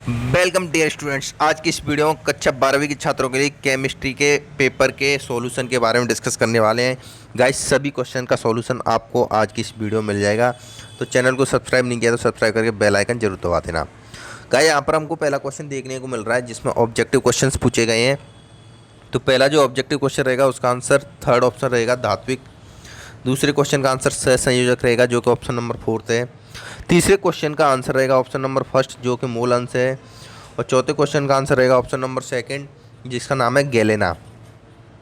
Welcome dear students. आज की इस वीडियो में कक्षा 12वीं के छात्रों के लिए केमिस्ट्री के पेपर के सॉल्यूशन के बारे में डिस्कस करने वाले हैं। गाइस, सभी क्वेश्चन का सॉल्यूशन आपको आज की इस वीडियो में मिल जाएगा। तो चैनल को सब्सक्राइब नहीं किया तो सब्सक्राइब करके बेल आइकन जरूर दबा देना। गाइस, यहाँ पर हमको पहला क्वेश्चन देखने को मिल रहा है जिसमें ऑब्जेक्टिव क्वेश्चन पूछे गए हैं। तो पहला जो ऑब्जेक्टिव क्वेश्चन रहेगा उसका आंसर थर्ड ऑप्शन रहेगा धात्विक। दूसरे क्वेश्चन का आंसर सहसंयोजक रहेगा जो कि ऑप्शन नंबर 4 है। तीसरे क्वेश्चन का आंसर रहेगा ऑप्शन नंबर 1 जो कि मूल अंश है। और चौथे क्वेश्चन का आंसर रहेगा ऑप्शन नंबर 2 जिसका नाम है गैलेना।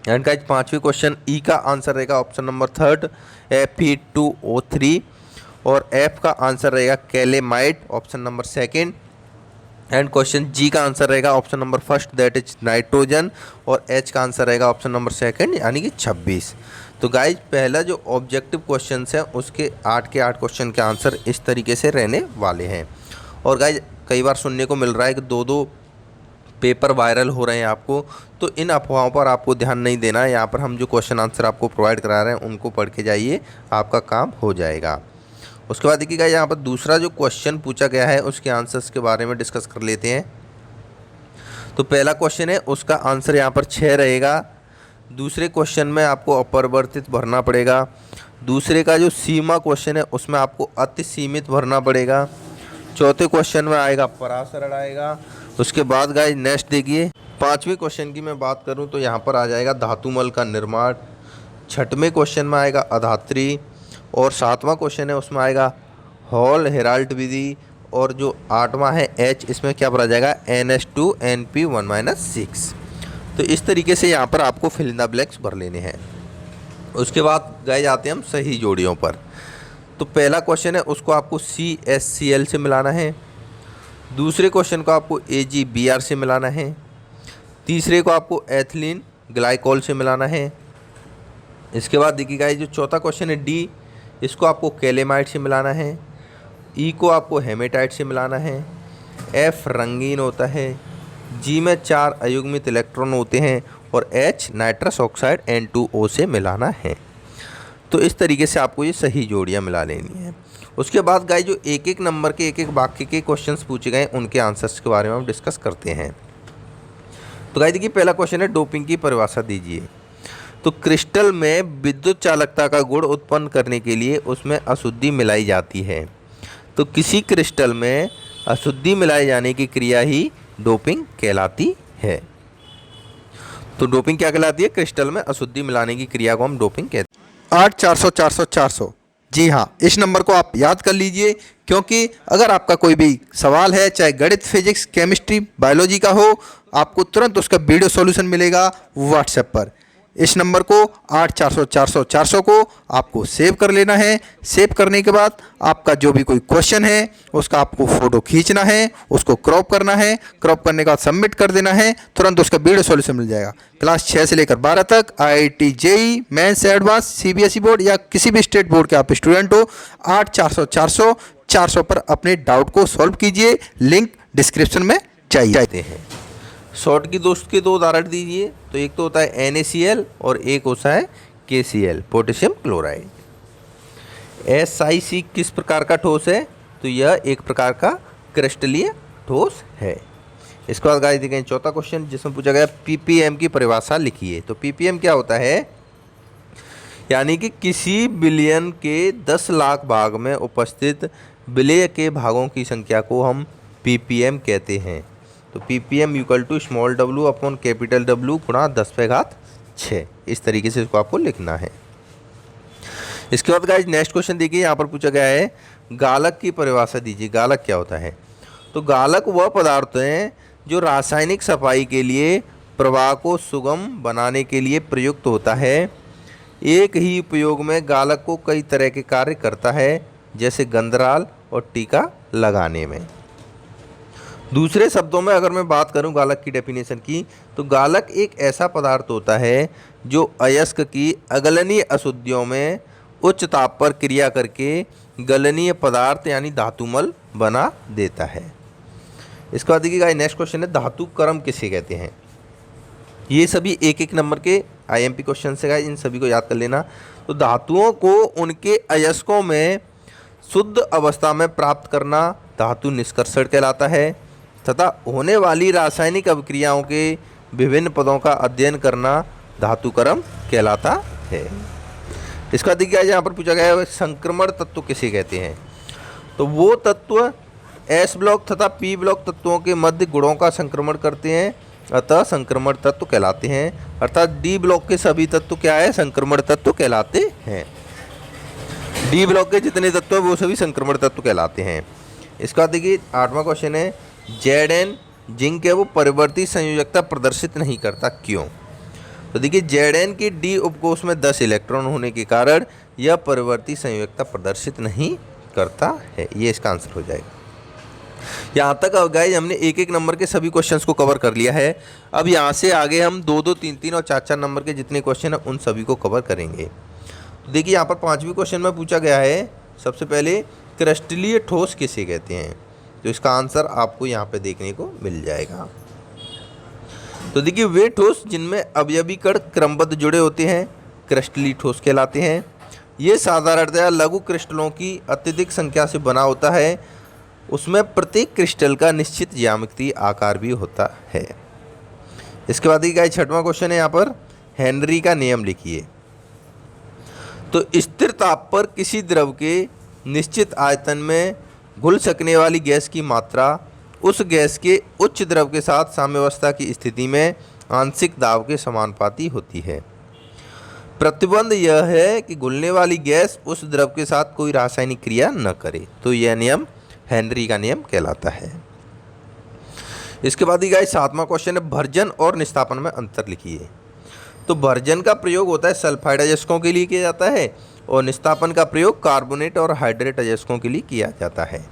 एंड गाइस, पांचवें क्वेश्चन ई का आंसर रहेगा ऑप्शन नंबर 3 Fe2O3। और एफ का आंसर रहेगा कैलेमाइट ऑप्शन नंबर 2। एंड क्वेश्चन जी का आंसर रहेगा option number 1 that is nitrogen. और एच का आंसर रहेगा ऑप्शन नंबर 2 यानी कि 26। तो गाइज, पहला जो ऑब्जेक्टिव क्वेश्चन है उसके 8 के 8 क्वेश्चन के आंसर इस तरीके से रहने वाले हैं। और गाइज, कई बार सुनने को मिल रहा है कि दो पेपर वायरल हो रहे हैं आपको, तो इन अफवाहों पर आपको ध्यान नहीं देना है। यहाँ पर हम जो क्वेश्चन आंसर आपको प्रोवाइड करा रहे हैं उनको पढ़ के जाइए, आपका काम हो जाएगा। उसके बाद देखिएगा, यहाँ पर दूसरा जो क्वेश्चन पूछा गया है उसके आंसर्स के बारे में डिस्कस कर लेते हैं। तो पहला क्वेश्चन है उसका आंसर यहाँ पर 6 रहेगा। दूसरे क्वेश्चन में आपको अपरिवर्तित भरना पड़ेगा। दूसरे का जो सीमा क्वेश्चन है उसमें आपको अति सीमित भरना पड़ेगा। चौथे क्वेश्चन में आएगा परासरण आएगा। उसके बाद गाइस नेक्स्ट देखिए, पांचवें क्वेश्चन की मैं बात करूं तो यहाँ पर आ जाएगा धातुमल का निर्माण। छठवें क्वेश्चन में आएगा अधात्री। और सातवां क्वेश्चन है उसमें आएगा हॉल हेराल्ट विधि। और जो आठवां है एच, इसमें क्या भरा जाएगा NH2NP1-6। तो इस तरीके से यहाँ पर आपको फिल इन द ब्लैंक्स भर लेने हैं। उसके बाद गए जाते हैं हम सही जोड़ियों पर। तो पहला क्वेश्चन है उसको आपको CSCl से मिलाना है। दूसरे क्वेश्चन को आपको AgBr से मिलाना है। तीसरे को आपको एथिलीन ग्लाइकोल से मिलाना है। इसके बाद देखिएगा, ये जो चौथा क्वेश्चन है D, इसको आपको कैलेमाइट से मिलाना है। E को आपको हेमेटाइट से मिलाना है। F रंगीन होता है। G में 4 अयुग्मित इलेक्ट्रॉन होते हैं। और H नाइट्रस ऑक्साइड N2O से मिलाना है। तो इस तरीके से आपको ये सही जोड़ियाँ मिला लेनी है। उसके बाद गाइस, जो एक एक नंबर के एक एक वाक्य के क्वेश्चंस पूछे गए उनके आंसर्स के बारे में हम डिस्कस करते हैं। तो गाइस देखिए, पहला क्वेश्चन है डोपिंग की परिभाषा दीजिए। तो क्रिस्टल में विद्युत चालकता का गुण उत्पन्न करने के लिए उसमें अशुद्धि मिलाई जाती है। तो किसी क्रिस्टल में अशुद्धि मिलाए जाने की क्रिया ही डोपिंग कहलाती है। तो डोपिंग क्या कहलाती है? क्रिस्टल में अशुद्धि मिलाने की क्रिया को हम डोपिंग कहते हैं। 8 400 400 400, जी हाँ, इस नंबर को आप याद कर लीजिए, क्योंकि अगर आपका कोई भी सवाल है, चाहे गणित, फिजिक्स, केमिस्ट्री, बायोलॉजी का हो, आपको तुरंत उसका वीडियो सॉल्यूशन मिलेगा व्हाट्सएप पर। इस नंबर को 8 400 400 400 को आपको सेव कर लेना है। सेव करने के बाद आपका जो भी कोई क्वेश्चन है उसका आपको फ़ोटो खींचना है, उसको क्रॉप करना है। क्रॉप करने के बाद सबमिट कर देना है, तुरंत उसका वीडियो सॉल्यूशन मिल जाएगा। क्लास 6 से लेकर 12 तक IIT JEE mains advance CBSE board या किसी भी स्टेट बोर्ड के आप स्टूडेंट हो, 8 400 400 पर अपने डाउट को सॉल्व कीजिए। लिंक डिस्क्रिप्शन में चाहिए हैं। शॉर्ट की दोस्त के 2 उदाहरण दीजिए। तो एक तो होता है NaCl और एक होता है KCl पोटेशियम क्लोराइड। SiC किस प्रकार का ठोस है? तो यह एक प्रकार का क्रिस्टलीय ठोस है। इसके बाद गाइस देखें चौथा क्वेश्चन जिसमें पूछा गया ppm की परिभाषा लिखिए। तो ppm क्या होता है? यानी कि किसी बिलियन के 10 लाख भाग में उपस्थित विलेय के भागों की संख्या को हम ppm कहते हैं। तो ppm equal to small w upon capital W गुणा 10⁶। इस तरीके से इसको आपको लिखना है। इसके बाद गाइस नेक्स्ट क्वेश्चन देखिए, यहाँ पर पूछा गया है गालक की परिभाषा दीजिए। गालक क्या होता है? तो गालक वह पदार्थ हैं जो रासायनिक सफाई के लिए प्रवाह को सुगम बनाने के लिए प्रयुक्त होता है। एक ही उपयोग में गालक को कई तरह के कार्य करता है, जैसे गंधराल और टीका लगाने में। दूसरे शब्दों में अगर मैं बात करूं गालक की डेफिनेशन की, तो गालक एक ऐसा पदार्थ होता है जो अयस्क की अगलनीय अशुद्धियों में उच्च ताप पर क्रिया करके गलनीय पदार्थ यानी धातुमल बना देता है। इसके बाद देखिएगा नेक्स्ट क्वेश्चन है धातु क्रम किसे कहते हैं? ये सभी एक एक नंबर के IMP क्वेश्चन है, इन सभी को याद कर लेना। तो धातुओं को उनके अयस्कों में शुद्ध अवस्था में प्राप्त करना धातु निष्कर्षण कहलाता है। तथा होने वाली रासायनिक अभिक्रियाओं के विभिन्न पदों का अध्ययन करना धातुकर्म कहलाता है। इसका देखिए यहाँ पर पूछा गया है संक्रमण तत्व किसे कहते हैं। तो वो तत्व एस ब्लॉक तथा पी ब्लॉक तत्वों के मध्य गुणों का संक्रमण करते हैं, अतः संक्रमण तत्व कहलाते हैं। अर्थात डी ब्लॉक के सभी तत्व क्या है, संक्रमण तत्व कहलाते हैं। डी ब्लॉक के जितने तत्व हैं वो सभी संक्रमण तत्व कहलाते हैं। इसका देखिए 8वां क्वेश्चन है Zn जिंक है वो परिवर्ती संयोजकता प्रदर्शित नहीं करता, क्यों। तो देखिए Zn की डी उपकोष में 10 इलेक्ट्रॉन होने के कारण यह परिवर्ती संयोजकता प्रदर्शित नहीं करता है, ये इसका आंसर हो जाएगा। यहाँ तक अब गाइस हमने एक एक नंबर के सभी क्वेश्चंस को कवर कर लिया है। अब यहाँ से आगे हम 2-2, 3-3 और 4-4 नंबर के जितने क्वेश्चन हैं उन सभी को कवर करेंगे। तो देखिए यहाँ पर 5वीं क्वेश्चन में पूछा गया है सबसे पहले क्रिस्टलीय ठोस किसे कहते हैं। तो इसका आंसर आपको यहाँ पे देखने को मिल जाएगा। तो देखिए वे ठोस जिनमें अवयवी कण क्रमबद्ध जुड़े होते हैं क्रिस्टलीय ठोस कहलाते हैं। ये साधारणतया लघु क्रिस्टलों की अत्यधिक संख्या से बना होता है। उसमें प्रत्येक क्रिस्टल का निश्चित ज्यामितीय आकार भी होता है। इसके बाद देखिए 6वां क्वेश्चन है यहाँ पर हेनरी का नियम लिखिए। तो स्थिर ताप पर किसी द्रव के निश्चित आयतन में घुल सकने वाली गैस की मात्रा उस गैस के उच्च द्रव के साथ साम्यावस्था की स्थिति में आंशिक दाब के समानुपाती होती है। प्रतिबंध यह है कि घुलने वाली गैस उस द्रव के साथ कोई रासायनिक क्रिया न करे। तो यह नियम हेनरी का नियम कहलाता है। इसके बाद ही 7वां क्वेश्चन है भर्जन और निस्तापन में अंतर लिखिए। तो भर्जन का प्रयोग होता है सल्फाइड अयस्कों के लिए किया जाता है और निस्तापन का प्रयोग कार्बोनेट और हाइड्रेट अयस्कों के लिए किया जाता है।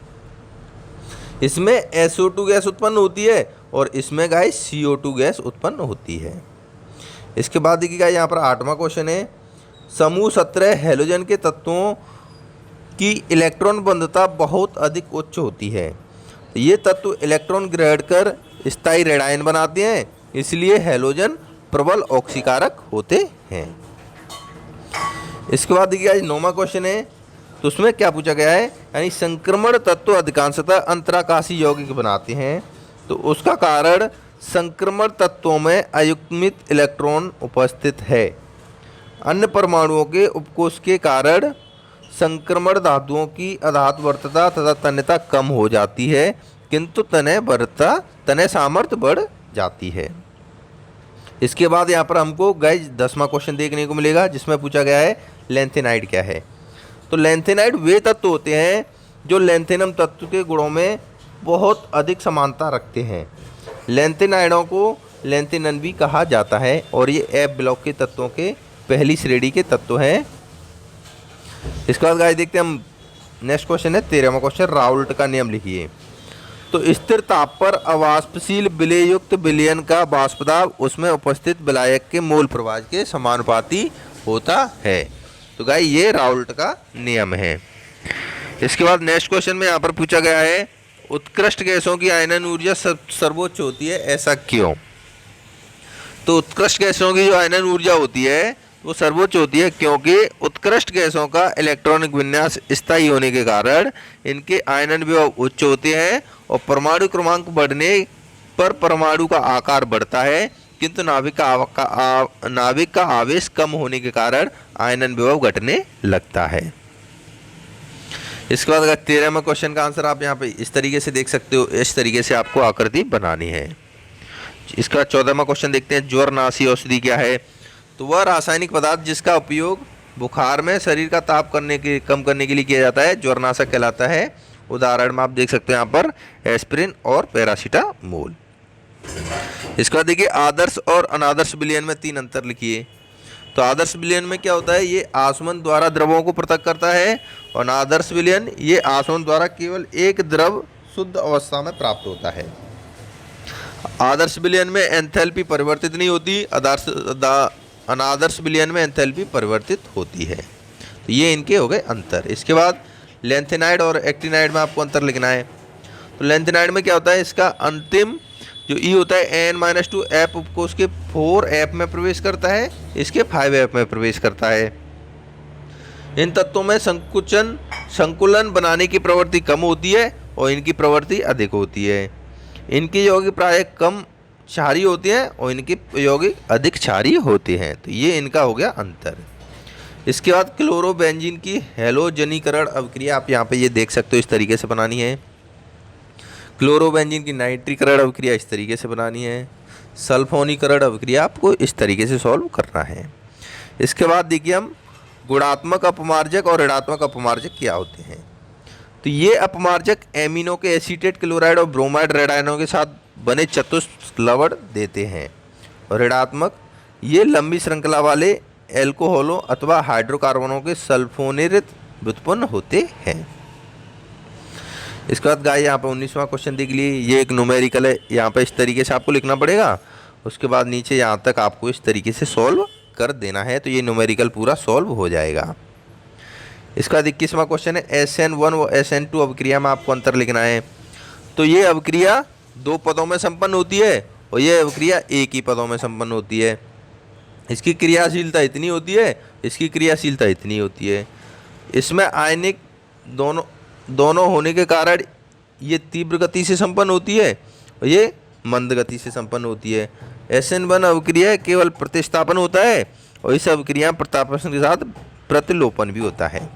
इसमें SO2 गैस उत्पन्न होती है और इसमें CO2 गैस उत्पन्न होती है। इसके बाद देखिएगा यहाँ पर 8वां क्वेश्चन है समूह 17 हैलोजन के तत्वों की इलेक्ट्रॉन बंधुता बहुत अधिक उच्च होती है। ये तत्व इलेक्ट्रॉन ग्रहण कर स्थायी रेडायन बनाते हैं, इसलिए हैलोजन प्रबल ऑक्सीकारक होते हैं। इसके बाद देखिए 9वां क्वेश्चन है तो उसमें क्या पूछा गया है, यानी संक्रमण तत्व अधिकांशतः अंतराकाशी यौगिक बनाते हैं। तो उसका कारण संक्रमण तत्वों में अयुग्मित इलेक्ट्रॉन उपस्थित है। अन्य परमाणुओं के उपकोष के कारण संक्रमण धातुओं की अधात्वर्तता तथा तन्यता कम हो जाती है, किंतु तनय सामर्थ्य बढ़ जाती है। इसके बाद यहाँ पर हमको गाइस 10वां क्वेश्चन देखने को मिलेगा जिसमें पूछा गया है लैंथेनाइड क्या है। तो लैंथेनाइड वे तत्व होते हैं जो लैंथेनम तत्व के गुणों में बहुत अधिक समानता रखते हैं। लैंथेनाइडों को लैंथेनन भी कहा जाता है और ये एफ ब्लॉक के तत्वों के पहली श्रेणी के तत्व हैं। इसके बाद गाइस देखते हैं हम नेक्स्ट क्वेश्चन है 13वां क्वेश्चन राउल्ट का नियम लिखिए। तो स्थिर ताप पर अवाष्पशील विलययुक्त विलयन का वाष्प दाब उसमें उपस्थित विलायक के मोल प्रवाह के समानुपाती होता है। तो गाइस ये राउल्ट का नियम है। इसके बाद नेक्स्ट क्वेश्चन में यहाँ पर पूछा गया है उत्कृष्ट गैसों की आयनन ऊर्जा सर्वोच्च होती है, ऐसा क्यों। तो उत्कृष्ट गैसों की जो आयनन ऊर्जा होती है वो सर्वोच्च होती है क्योंकि उत्कृष्ट गैसों का इलेक्ट्रॉनिक विन्यास स्थायी होने के कारण इनके आयनन विभव उच्च होते हैं और परमाणु क्रमांक बढ़ने पर परमाणु का आकार बढ़ता है, किंतु नाभिक का आवेश कम होने के कारण आयनन विभव घटने लगता है। इसके बाद अगर 13वें क्वेश्चन का आंसर आप यहाँ पे इस तरीके से देख सकते हो, इस तरीके से आपको आकृति बनानी है। इसका 14वां क्वेश्चन देखते हैं ज्वरनाशी औषधि क्या है। तो वह रासायनिक पदार्थ जिसका उपयोग बुखार में शरीर का ताप कम करने के लिए किया जाता है ज्वरनाशक कहलाता है। उदाहरण में आप देख सकते हैं यहाँ पर एस्पिरिन और पैरासीटामोल। इसके बाद देखिए आदर्श और अनादर्श विलयन में 3 अंतर लिखिए। तो आदर्श विलयन में क्या होता है, ये आसमन द्वारा द्रवों को पृथक करता है और अनादर्श विलयन ये आसमन द्वारा केवल एक द्रव शुद्ध अवस्था में प्राप्त होता है। आदर्श विलयन में एंथैल्पी परिवर्तित नहीं होती, अनादर्श विलयन में एंथैल्पी परिवर्तित होती है। तो ये इनके हो गए अंतर। इसके बाद लैंथेनाइड और एक्टिनाइड में आपको अंतर लिखना है। तो लैंथेनाइड में क्या होता है, इसका अंतिम जो ई होता है n-2 एफ उपकोष के 4 एफ में प्रवेश करता है, इसके 5 एफ में प्रवेश करता है। इन तत्वों में संकुलन बनाने की प्रवृत्ति कम होती है और इनकी प्रवृत्ति अधिक होती है। इनकी यौगिक प्राय कम क्षारीय होती हैं और इनकी यौगिक अधिक क्षारीय होते हैं। तो ये इनका हो गया अंतर। इसके बाद क्लोरोबेंजीन की हैलोजनीकरण अभिक्रिया आप यहाँ पे ये देख सकते हो, इस तरीके से बनानी है। क्लोरोबेंजीन की नाइट्रीकरण अभिक्रिया इस तरीके से बनानी है। सल्फोनीकरण अभिक्रिया आपको इस तरीके से सॉल्व करना है। इसके बाद देखिए हम गुणात्मक अपमार्जक और ऋणात्मक अपमार्जक क्या होते हैं। तो ये अपमार्जक एमिनो के एसीटेट क्लोराइड और ब्रोमाइड रेड आयनों के साथ बने चतुष्क लवण देते हैं। और ऋणात्मक ये लंबी श्रृंखला वाले एल्कोहलों अथवा हाइड्रोकार्बनों के सल्फोनिरित व्युत्पन्न होते हैं। इसके बाद गाइस यहाँ पे 19वां क्वेश्चन देख लिए। ये एक न्यूमेरिकल है, यहाँ पे इस तरीके से आपको लिखना पड़ेगा। उसके बाद नीचे यहाँ तक आपको इस तरीके से सॉल्व कर देना है, तो ये न्यूमेरिकल पूरा सॉल्व हो जाएगा। इसका 21वां क्वेश्चन है SN1 व SN2 अभिक्रिया में आपको अंतर लिखना है। तो ये अभिक्रिया 2 पदों में संपन्न होती है और ये अभिक्रिया एक ही पदों में संपन्न होती है। इसकी क्रियाशीलता इतनी होती है, इसकी क्रियाशीलता इतनी होती है। इसमें आयनिक दोनों होने के कारण ये तीव्र गति से संपन्न होती है और ये मंद गति से संपन्न होती है। SN1 अभिक्रिया केवल प्रतिस्थापन होता है और इस अभिक्रिया प्रतिस्थापन के साथ प्रतिलोपन भी होता है।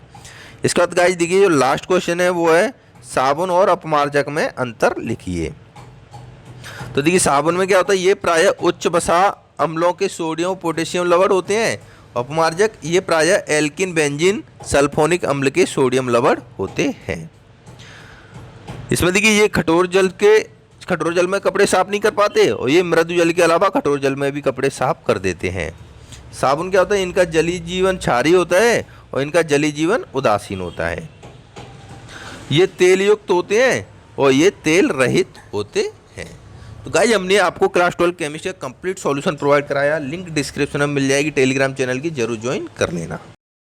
इसके बाद गाइस देखिए जो लास्ट क्वेश्चन है वो है साबुन और अपमार्जक में अंतर लिखिए। तो देखिए साबुन में क्या होता है, ये प्रायः उच्च वसा अम्लों के सोडियम पोटेशियम लवण होते हैं। अपमार्जक ये प्रायः एल्किन बेंजीन सल्फोनिक अम्ल के सोडियम लवण होते हैं। इसमें देखिए ये कठोर जल में कपड़े साफ नहीं कर पाते और ये मृदु जल के अलावा कठोर जल में भी कपड़े साफ कर देते हैं। साबुन क्या होता है, इनका जलीय जीवन क्षारीय होता है और इनका जलीय जीवन उदासीन होता है। ये तेल युक्त होते हैं और ये तेल रहित होते हैं। तो गाइस हमने आपको क्लास 12 केमिस्ट्री का कंप्लीट सॉल्यूशन प्रोवाइड कराया। लिंक डिस्क्रिप्शन में मिल जाएगी, टेलीग्राम चैनल की जरूर ज्वाइन कर लेना।